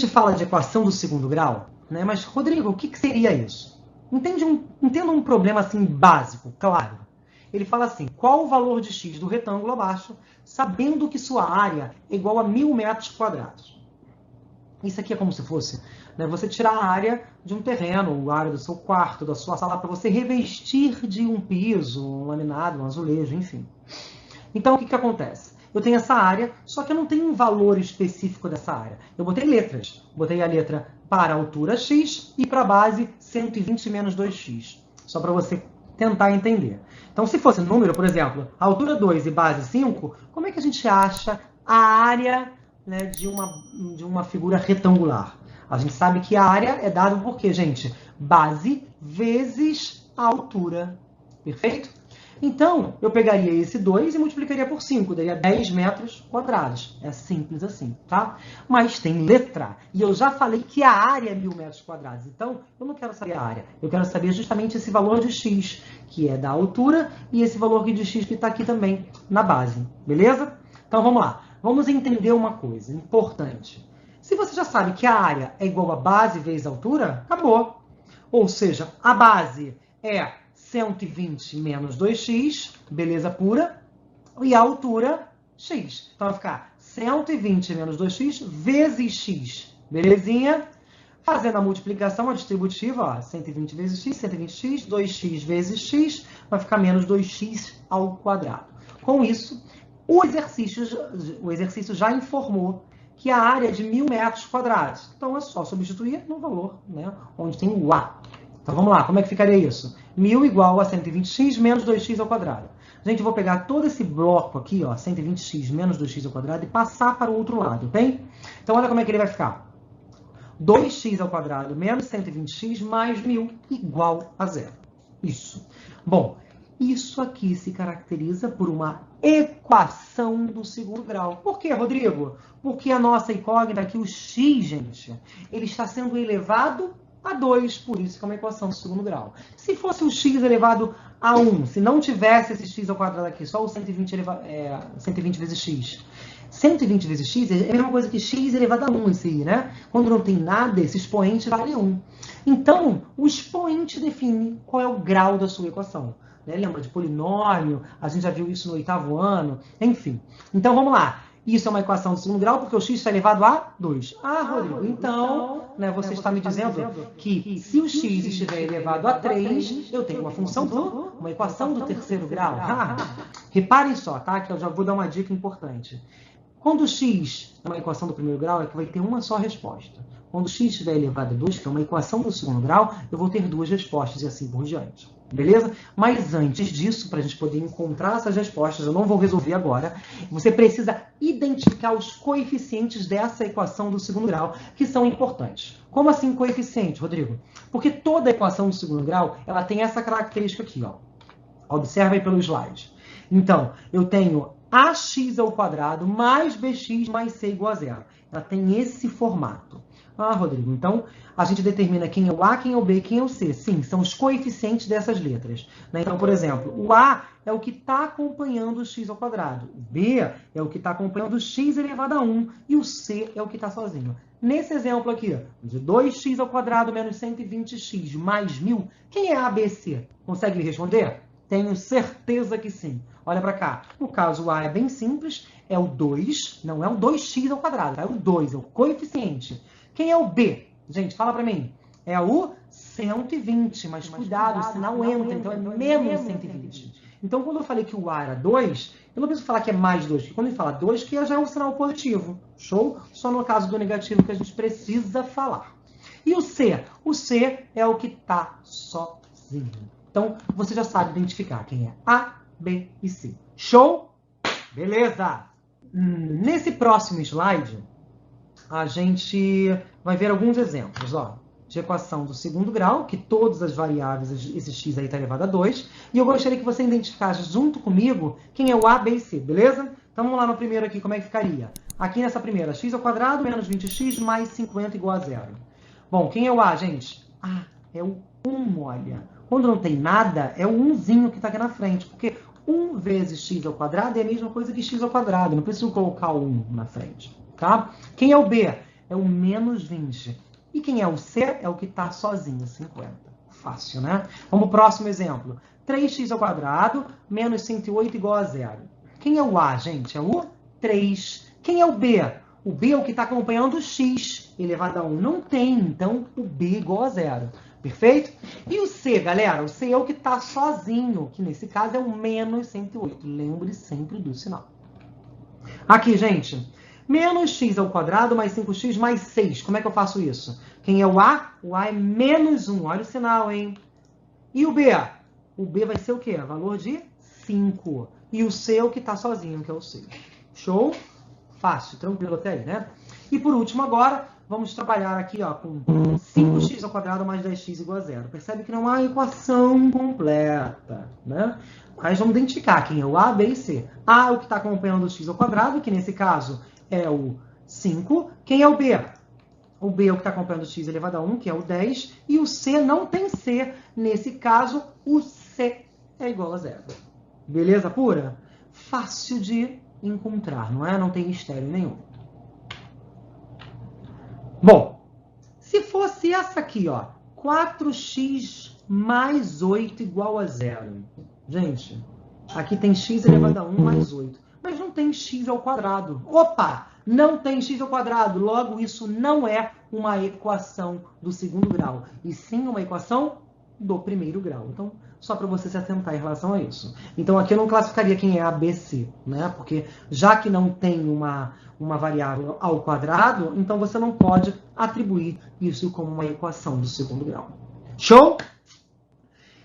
gente fala de equação do segundo grau, né? Mas, Rodrigo, o que seria isso? Entenda um problema assim básico, claro. Ele fala assim, qual o valor de x do retângulo abaixo, sabendo que sua área é igual a 1000 metros quadrados. Isso aqui é como se fosse, né, você tirar a área de um terreno, a área do seu quarto, da sua sala, para você revestir de um piso, um laminado, um azulejo, enfim. Então, o que acontece? Eu tenho essa área, só que eu não tenho um valor específico dessa área. Eu botei letras. Botei a letra para a altura x e para a base 120 menos 2x. Só para você tentar entender. Então, se fosse número, por exemplo, altura 2 e base 5, como é que a gente acha a área, né, de uma figura retangular? A gente sabe que a área é dada por quê, gente? Base vezes a altura. Perfeito? Então, eu pegaria esse 2 e multiplicaria por 5, daria 10 metros quadrados. É simples assim, tá? Mas tem letra, e eu já falei que a área é 1000 metros quadrados. Então, eu não quero saber a área, eu quero saber justamente esse valor de x, que é da altura, e esse valor de x que está aqui também na base, beleza? Então, vamos lá. Vamos entender uma coisa importante. Se você já sabe que a área é igual a base vezes a altura, acabou. Ou seja, a base é 120 menos 2x, beleza pura, e a altura, x. Então, vai ficar 120 menos 2x vezes x, belezinha? Fazendo a multiplicação, a distributiva, ó, 120 vezes x, 120x, 2x vezes x, vai ficar menos 2x ao quadrado. Com isso, o exercício já informou que a área é de 1000 metros quadrados. Então, é só substituir no valor, né, onde tem o A. Então, vamos lá, como é que ficaria isso? 1000 igual a 120x menos 2x ao quadrado. Gente, eu vou pegar todo esse bloco aqui, ó, 120x menos 2x ao quadrado, e passar para o outro lado, bem? Então, olha como é que ele vai ficar. 2x ao quadrado menos 120x mais 1000 igual a zero. Isso. Bom, isso aqui se caracteriza por uma equação do segundo grau. Por quê, Rodrigo? Porque a nossa incógnita aqui, o x, gente, ele está sendo elevado a 2, por isso que é uma equação do segundo grau. Se fosse o x elevado a 1, se não tivesse esse x ao quadrado aqui, só o 120 vezes x. 120 vezes x é a mesma coisa que x elevado a 1 em si, né? Quando não tem nada, esse expoente vale 1. Então, o expoente define qual é o grau da sua equação. Né? Lembra de polinômio? A gente já viu isso no 8º ano. Enfim. Então, vamos lá. Isso é uma equação do segundo grau, porque o x está elevado a 2. Ah, Rodrigo, então, né, você está me dizendo que se o x estiver elevado a 3, eu tenho uma equação do terceiro grau. Reparem só, tá? Que eu já vou dar uma dica importante. Quando o x é uma equação do primeiro grau, é que vai ter uma só resposta. Quando o x estiver elevado a 2, que é uma equação do segundo grau, eu vou ter duas respostas e assim por diante. Beleza? Mas antes disso, para a gente poder encontrar essas respostas, eu não vou resolver agora, você precisa identificar os coeficientes dessa equação do segundo grau, que são importantes. Como assim coeficiente, Rodrigo? Porque toda equação do segundo grau, ela tem essa característica aqui, ó. Observa aí pelo slide. Então, eu tenho ax ao quadrado mais bx mais c igual a zero. Ela tem esse formato. Ah, Rodrigo, então a gente determina quem é o A, quem é o B, quem é o C. Sim, são os coeficientes dessas letras. Né? Então, por exemplo, o A é o que está acompanhando o x ao quadrado. O B é o que está acompanhando o x elevado a 1. E o C é o que está sozinho. Nesse exemplo aqui, de 2x ao quadrado menos 120x mais 1000, quem é A, B, C? Consegue me responder? Tenho certeza que sim. Olha para cá. No caso, o A é bem simples. É o 2, não é o 2x ao quadrado, tá? É o 2, é o coeficiente. Quem é o B? Gente, fala para mim. É o 120, mas cuidado, o sinal entra, então é menos 120. Então, quando eu falei que o A era 2, eu não preciso falar que é mais 2, porque quando ele fala 2, que já é um sinal positivo. Show? Só no caso do negativo que a gente precisa falar. E o C? O C é o que está sozinho. Então, você já sabe identificar quem é A, B e C. Show? Beleza! Nesse próximo slide, a gente vai ver alguns exemplos, ó, de equação do segundo grau, que todas as variáveis, esse x aí está elevado a 2, e eu gostaria que você identificasse junto comigo quem é o A, B e C, beleza? Então vamos lá no primeiro aqui, como é que ficaria? Aqui nessa primeira, x ao quadrado menos 20x mais 50 igual a zero. Bom, quem é o A, gente? Ah, é o 1, olha. Quando não tem nada, é o 1zinho que está aqui na frente, porque 1 vezes x ao quadrado é a mesma coisa que x ao quadrado, não preciso colocar o 1 na frente. Tá? Quem é o B? É o menos 20. E quem é o C? É o que está sozinho, 50. Fácil, né? Vamos pro próximo exemplo. 3x² menos 108 igual a 0. Quem é o A, gente? É o 3. Quem é o B? O B é o que está acompanhando o x elevado a 1. Não tem, então o B igual a 0. Perfeito? E o C, galera? O C é o que está sozinho, que nesse caso é o menos 108. Lembre sempre do sinal. Aqui, gente, menos x² mais 5x mais 6. Como é que eu faço isso? Quem é o A? O A é menos 1. Olha o sinal, hein? E o B? O B vai ser o quê? Valor de 5. E o C é o que está sozinho, que é o 6. Show? Fácil, tranquilo até aí, né? E por último agora, vamos trabalhar aqui ó, com 5x² mais 10x igual a 0. Percebe que não há equação completa, né? Mas vamos identificar quem é o A, B e C. A é o que está acompanhando o x², que nesse caso é o 5. Quem é o B? O B é o que está acompanhando o x elevado a 1, que é o 10. E o C não tem C. Nesse caso, o C é igual a 0. Beleza pura? Fácil de encontrar, não é? Não tem mistério nenhum. Bom, se fosse essa aqui, ó, 4x mais 8 igual a 0. Gente, aqui tem x elevado a 1 mais 8. Mas não tem x². Opa! Não tem x². Logo, isso não é uma equação do segundo grau. E sim uma equação do primeiro grau. Então, só para você se atentar em relação a isso. Então, aqui eu não classificaria quem é A, B, C, né? Porque já que não tem uma variável ao quadrado, então você não pode atribuir isso como uma equação do segundo grau. Show?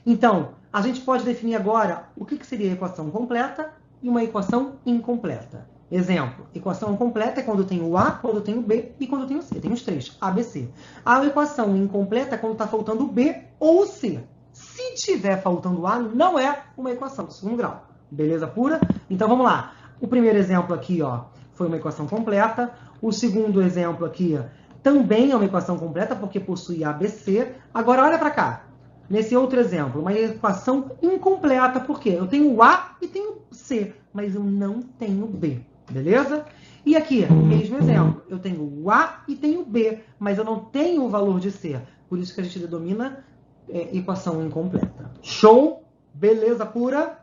Então, a gente pode definir agora o que seria a equação completa e uma equação incompleta. Exemplo, equação completa é quando eu tenho o A, quando eu tenho o B e quando eu tenho o C. Tem os três, A, B, C. A equação incompleta é quando está faltando o B ou o C. Se tiver faltando o A, não é uma equação do segundo grau. Beleza pura? Então, vamos lá. O primeiro exemplo aqui ó, foi uma equação completa. O segundo exemplo aqui também é uma equação completa, porque possui A, B, C. Agora, olha para cá. Nesse outro exemplo, uma equação incompleta, por quê? Eu tenho o A e tenho o C, mas eu não tenho o B. Beleza? E aqui, mesmo exemplo. Eu tenho o A e tenho o B, mas eu não tenho o valor de C. Por isso que a gente denomina equação incompleta. Show? Beleza pura?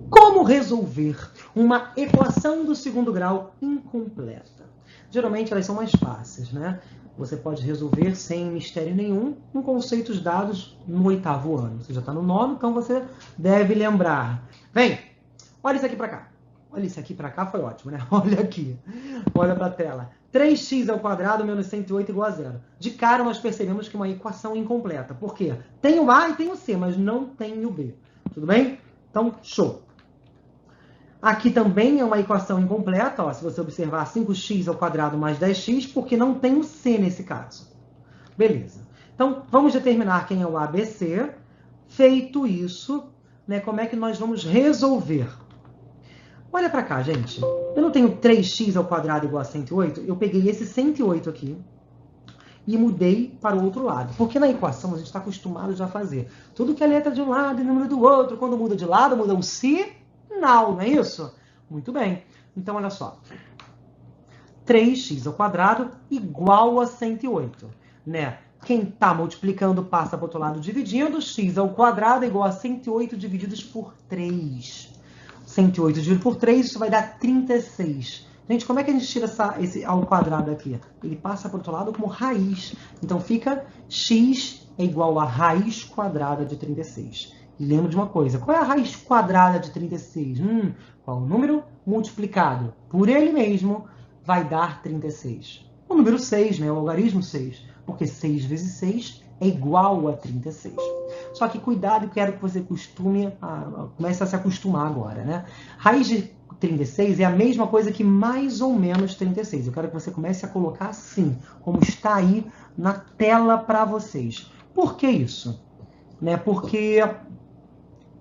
Como resolver uma equação do segundo grau incompleta? Geralmente elas são mais fáceis, né? Você pode resolver sem mistério nenhum com conceitos dados no 8º ano. Você já está no 9º, então você deve lembrar. Vem, olha isso aqui para cá. Olha isso aqui para cá, foi ótimo, né? Olha aqui, olha para a tela. 3x² menos 108 igual a 0. De cara, nós percebemos que é uma equação incompleta. Por quê? Tem o A e tem o C, mas não tem o B. Tudo bem? Então, show. Aqui também é uma equação incompleta, ó, se você observar 5x² mais 10x, porque não tem o C nesse caso. Beleza. Então, vamos determinar quem é o A, B, C. Feito isso, né, como é que nós vamos resolver? Olha para cá, gente. Eu não tenho 3x² igual a 108? Eu peguei esse 108 aqui e mudei para o outro lado. Porque na equação a gente está acostumado já a fazer. Tudo que é letra de um lado e número do outro. Quando muda de lado, muda o sinal, não é isso? Muito bem. Então, olha só. 3x² igual a 108. Né? Quem está multiplicando passa para o outro lado dividindo. X² igual a 108 divididos por 3. 108 dividido por 3, isso vai dar 36. Gente, como é que a gente tira esse ao quadrado aqui? Ele passa para o outro lado como raiz. Então, fica x é igual a raiz quadrada de 36. E lembra de uma coisa, qual é a raiz quadrada de 36? Qual o número multiplicado por ele mesmo vai dar 36? O número 6, né? O algarismo 6. Porque 6 vezes 6 é igual a 36. Só que cuidado, eu quero que você comece a se acostumar agora, né? Raiz de 36 é a mesma coisa que mais ou menos 36. Eu quero que você comece a colocar assim, como está aí na tela para vocês. Por que isso? Né? Porque,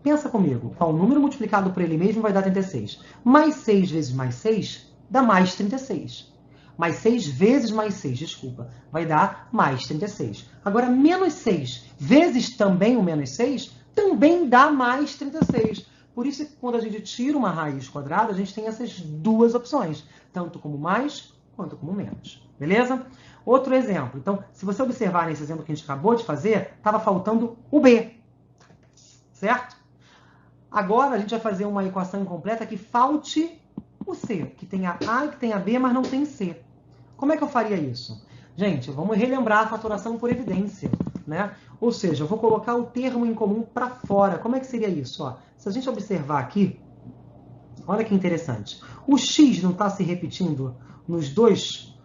pensa comigo, qual o número multiplicado por ele mesmo vai dar 36. Mais 6 vezes mais 6 dá mais 36. Mais 6 vezes mais 6, desculpa, vai dar mais 36. Agora, menos 6 vezes também o menos 6, também dá mais 36. Por isso que quando a gente tira uma raiz quadrada, a gente tem essas duas opções, tanto como mais quanto como menos. Beleza? Outro exemplo. Então, se você observar nesse exemplo que a gente acabou de fazer, estava faltando o B. Certo? Agora, a gente vai fazer uma equação incompleta que falte o C, que tenha A e que tenha B, mas não tem C. Como é que eu faria isso? Gente, vamos relembrar a fatoração por evidência, né? Ou seja, eu vou colocar o termo em comum para fora. Como é que seria isso? Ó, se a gente observar aqui, olha que interessante. O x não está se repetindo nos dois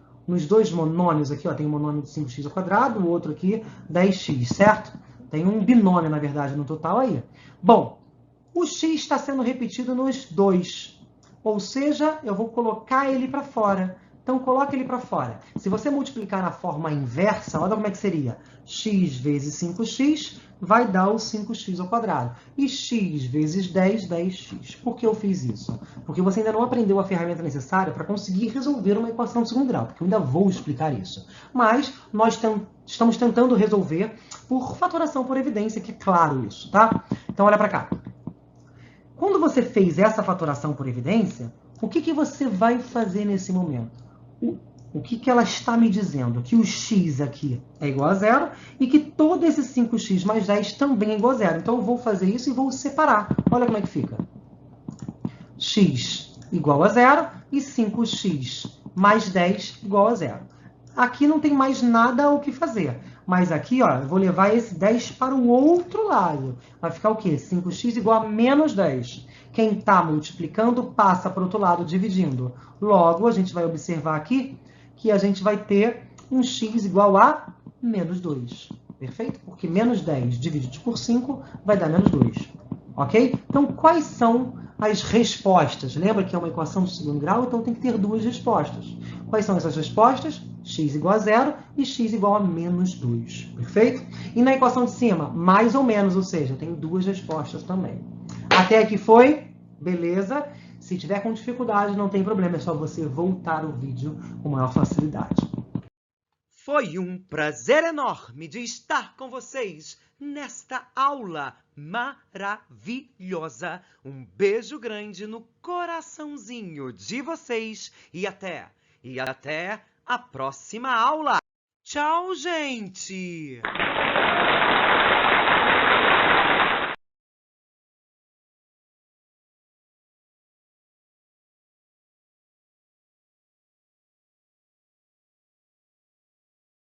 monômios aqui, ó, tem um monômio de 5x², o outro aqui 10x, certo? Tem um binômio, na verdade, no total aí. Bom, o x está sendo repetido nos dois, ou seja, eu vou colocar ele para fora. Então, coloca ele para fora. Se você multiplicar na forma inversa, olha como é que seria. X vezes 5x vai dar o 5x². E x vezes 10, 10x. Por que eu fiz isso? Porque você ainda não aprendeu a ferramenta necessária para conseguir resolver uma equação de segundo grau, porque eu ainda vou explicar isso. Mas nós estamos tentando resolver por fatoração por evidência, que é claro isso, tá? Então, olha para cá. Quando você fez essa fatoração por evidência, o que você vai fazer nesse momento? O que ela está me dizendo? Que o x aqui é igual a zero e que todo esse 5x mais 10 também é igual a zero. Então, eu vou fazer isso e vou separar. Olha como é que fica. X igual a zero e 5x mais 10 igual a zero. Aqui não tem mais nada o que fazer. Mas aqui, ó, eu vou levar esse 10 para o outro lado. Vai ficar o quê? 5x igual a menos 10. Quem está multiplicando passa para o outro lado dividindo. Logo, a gente vai observar aqui que a gente vai ter um x igual a menos 2. Perfeito? Porque menos 10 dividido por 5 vai dar menos 2. Ok? Então, quais são as respostas? Lembra que é uma equação de segundo grau, então tem que ter duas respostas. Quais são essas respostas? X igual a zero e x igual a menos 2. Perfeito? E na equação de cima, mais ou menos, ou seja, tem duas respostas também. Até aqui foi? Beleza? Se tiver com dificuldade, não tem problema, é só você voltar o vídeo com maior facilidade. Foi um prazer enorme de estar com vocês nesta aula maravilhosa. Um beijo grande no coraçãozinho de vocês e até a próxima aula. Tchau, gente!